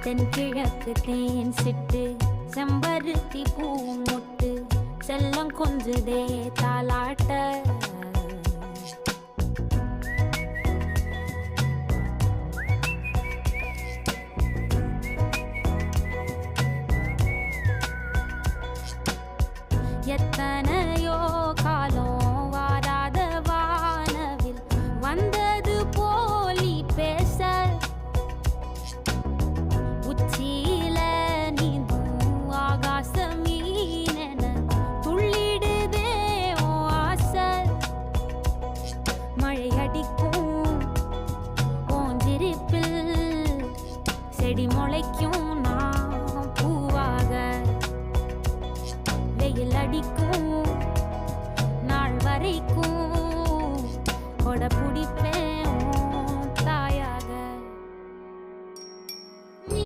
தென்கிழக்கு தேன் சிட்டு செம்பருத்தி பூ முட்டு செல்லம் கொஞ்சுதே தாலாட்ட எத்தனையோ காலம் வாராத வானவில் வந்தது போலி பேச உச்சியில நீந்தும் ஆகாச மீனென துள்ளிடுதே ஓ ஆசை மழை அடிக்கும் ஓஞ்சிருப்பில் செடி முளைக்கும் நான் பூவாக வெயில் அடிக்கும் நாள் வரைக்கும் கொடை பிடிப்பேன்